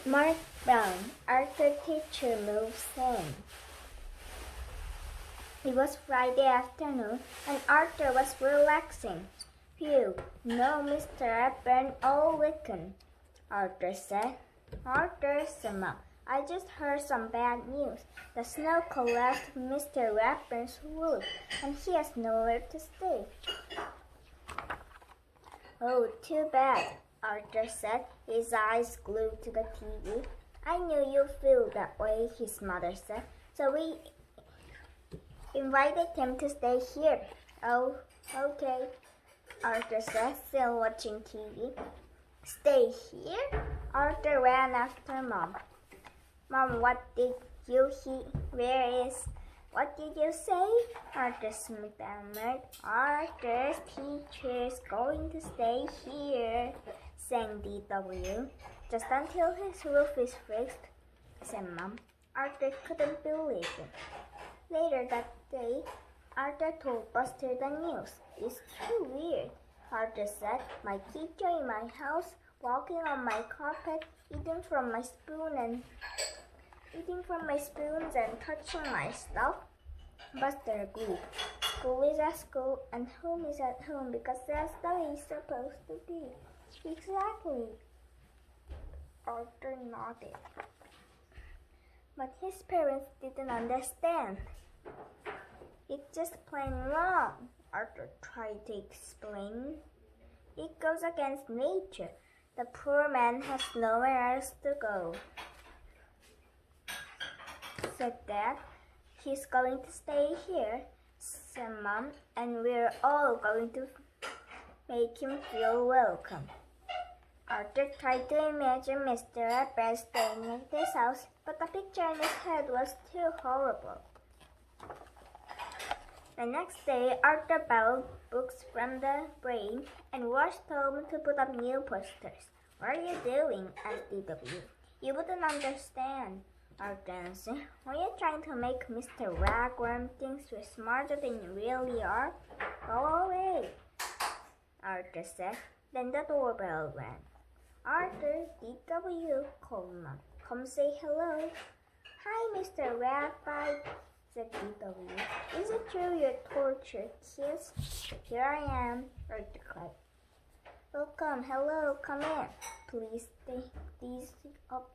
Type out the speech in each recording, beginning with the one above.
Mark Brown, Arthur teacher, moves in. It was Friday afternoon, and Arthur was relaxing. Phew, no Mr. Hepburn all weekend, Arthur said. Arthur, said Mom, I just heard some bad news. The snow collapsed Mr. Hepburn's roof, and he has nowhere to stay. Oh, too bad, Arthur said, his eyes glued to the TV. I knew you'd feel that way, his mother said, so we invited him to stay here. Oh, okay, Arthur said, still watching TV. Stay here? Arthur ran after Mom. Mom, what did you what did you say? Arthur stammered. Arthur's teacher's going to stay here, sang DW. Just until his roof is fixed, said Mom. Arthur couldn't believe it. Later that day, Arthur told Buster the news. It's too weird, Arthur said. My teacher in my house, walking on my carpet, eating from my spoons and touching my stuff. Buster agreed. School is at school and home is at home because that's the way it's supposed to be. Exactly, Arthur nodded. But his parents didn't understand. It's just plain wrong, Arthur tried to explain. It goes against nature. The poor man has nowhere else to go, said Dad. He's going to stay here, said Mom, and we're all going to make him feel welcome. Arthur tried to imagine Mr. Hepburn staying at his house, but the picture in his head was too horrible. The next day, Arthur borrowed books from the brain and rushed home to put up new posters. What are you doing? asked DW. You wouldn't understand, Arthur answered. Are you trying to make Mr. Ragworm think you're smarter than you really are? Go away, Arthur said. Then the doorbell rang. Arthur, DW, called Mom. Come say hello. Hi, Mr. Ratbite, said DW. Is it true you're tortured kids? Here I am, Arthur cried. Welcome, hello, come in. Please stay these up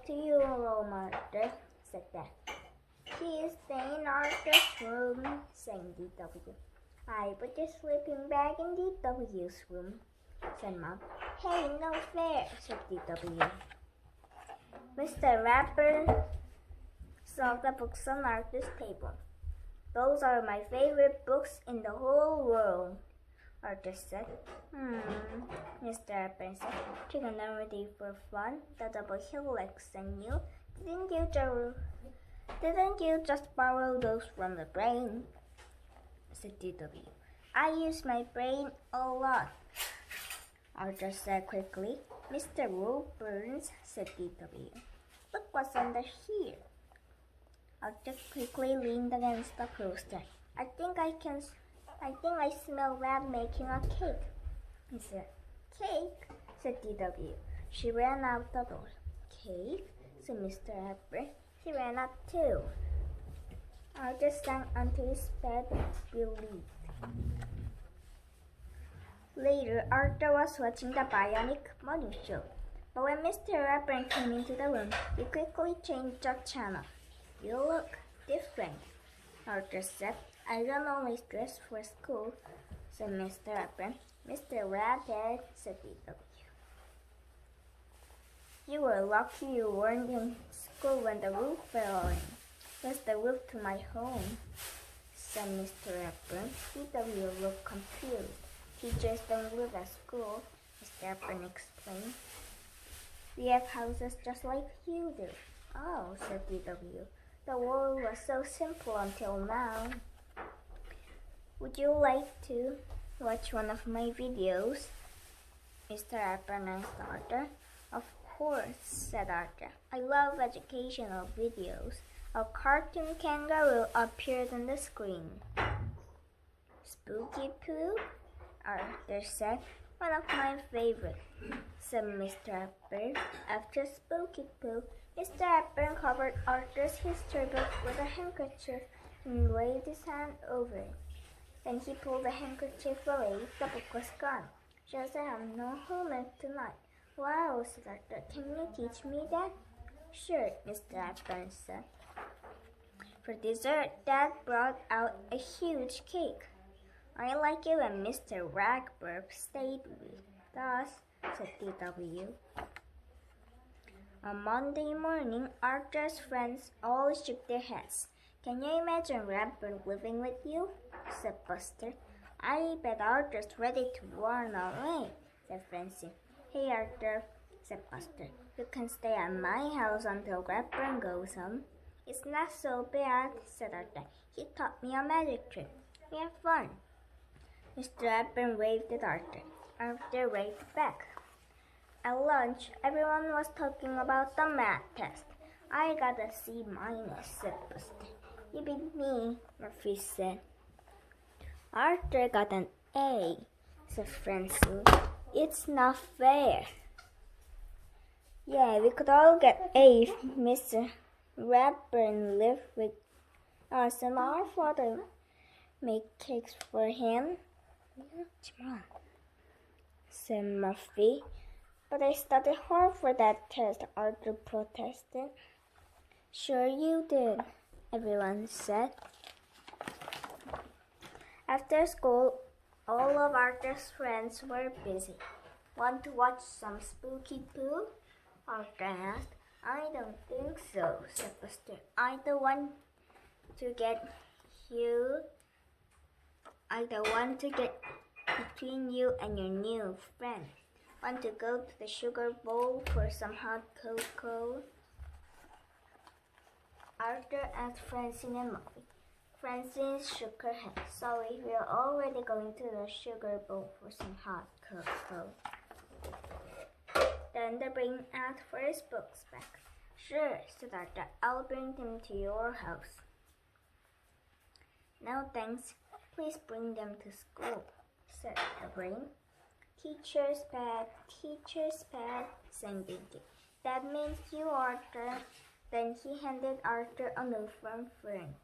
to you, Arthur, said Dad. Please stay in Arthur's room, sang DW. I put your sleeping bag in DW's room, said Mom. Hey, no fair, said DW. Mr. Rapper saw the books on Arthur's table. Those are my favorite books in the whole world, Arthur said. Mr. Rapper said. Trigonometry for fun, the double helix, and you? Didn't you just borrow those from the brain? Said DW. I use my brain a lot, Arthur said quickly. Mr. Burns, said DW. Look what's under here. Arthur quickly leaned against the poster. I think I smell Rab making a cake, he said. Cake, said DW. She ran out the door. Cake, said Mr. Hepburn. He ran up too. Arthur sank onto his bed, relieved. Later, Arthur was watching the Bionic Money Show. But when Mr. Hepburn came into the room, he quickly changed the channel. You look different, Arthur said. I don't always dress for school, said Mr. Hepburn. Mr. Redhead, said DW. You were lucky you weren't in school when the roof fell in. That's the roof to my home, said Mr. Hepburn. DW looked confused. Teachers don't live at school, Mr. Hepburn explained. We have houses just like you do. Oh, said DW. The world was so simple until now. Would you like to watch one of my videos? Mr. Hepburn asked Arthur. Of course, said Arthur. I love educational videos. A cartoon kangaroo appeared on the screen. Spooky Pooh? Arthur said. one of my favorites, said Mr. Hepburn. After Spooky Pooh, Mr. Hepburn covered Arthur's history book with a handkerchief and waved his hand over it. Then he pulled the handkerchief away. The book was gone. Just I have no homework tonight. Wow, said Arthur. Can you teach me that? Sure, Mr. Hepburn said. For dessert, Dad brought out a huge cake. I like it when Mr. Ragburp stayed with us, said D.W. On Monday morning, Arthur's friends all shook their heads. Can you imagine Ragburp living with you? Said Buster. I bet Arthur's ready to run away, said Francine. Hey, Arthur, said Buster. You can stay at my house until Ragburp goes home. It's not so bad, said Arthur. He taught me a magic trick. We have fun. Mr. Hepburn waved at Arthur. Arthur waved back. At lunch, everyone was talking about the math test. I got a C minus, said Buster. You beat me, Murphy said. Arthur got an A, said Francine. It's not fair. Yeah, we could all get A if Mr. Hepburn lived with us and our father made cakes for him. Come on, said Murphy. But I studied hard for that test, Arthur protested. Sure you did, everyone said. After school, all of Arthur's friends were busy. Want to watch some Spooky Pooh? Arthur asked. I don't think so, said Buster. I don't want to get between you and your new friend. Want to go to the sugar bowl for some hot cocoa? Arthur asked Francine and Murphy. Francine shook her head. Sorry, we're already going to the sugar bowl for some hot cocoa. Then the brain asked for his books back. Sure, said Arthur. I'll bring them to your house. No thanks. Please bring them to school, said the brain. Teacher's pet, sang Dinky. That means you, Arthur. Then he handed Arthur a note from Fern.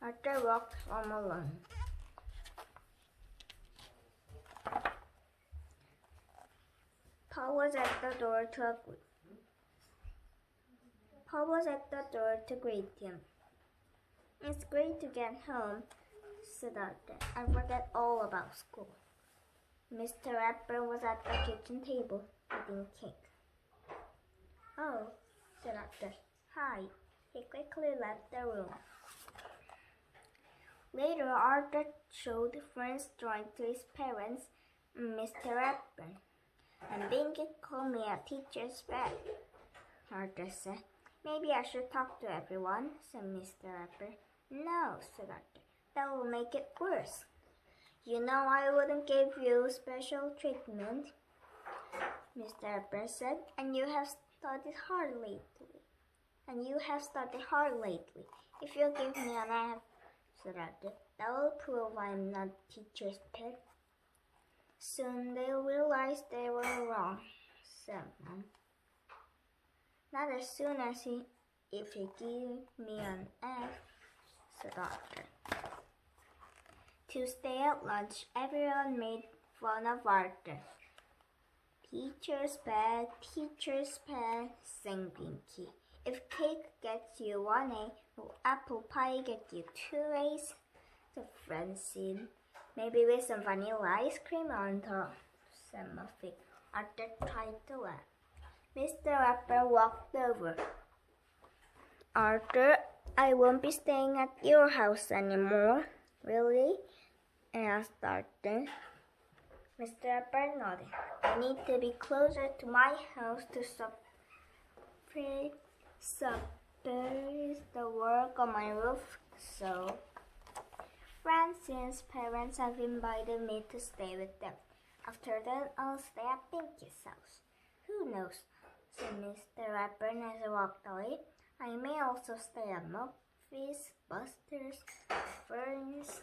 Arthur walked home alone. Paul was at the door to greet him. It's great to get home, said Arthur. I forgot all about school. Mr. Hepburn was at the kitchen table eating cake. Oh, said Arthur. Hi. He quickly left the room. Later, Arthur showed Fern's drawing to his parents and Mr. Hepburn. And Binky called me a teacher's pet, Arthur said. Maybe I should talk to everyone, said Mr. Hepburn. No, said Arthur. That will make it worse. You know I wouldn't give you special treatment, Mr. Hepburn said, and you have studied hard lately. If you give me an F, said Arthur, that will prove I'm not teacher's pet. Soon they'll realize they were wrong, said Mom. Not as soon as if he give me an F, said Arthur. Tuesday at lunch, everyone made fun of Arthur. Teacher's pet, sang Pinky. If cake gets you 1A, will apple pie get you 2 A's? Said Francine. Maybe with some vanilla ice cream on top, said Muffy. Arthur tried to laugh. Mr. Hepburn walked over. Arthur, I won't be staying at your house anymore. Really? Asked Arthur. Mr. Hepburn nodded. I need to be closer to my house to support the work on my roof, so Francine's parents have invited me to stay with them. After that, I'll stay at Pinky's house. Who knows, said Mr. Hepburn as he walked away. I may also stay at Muffy's, Buster's, Fern's,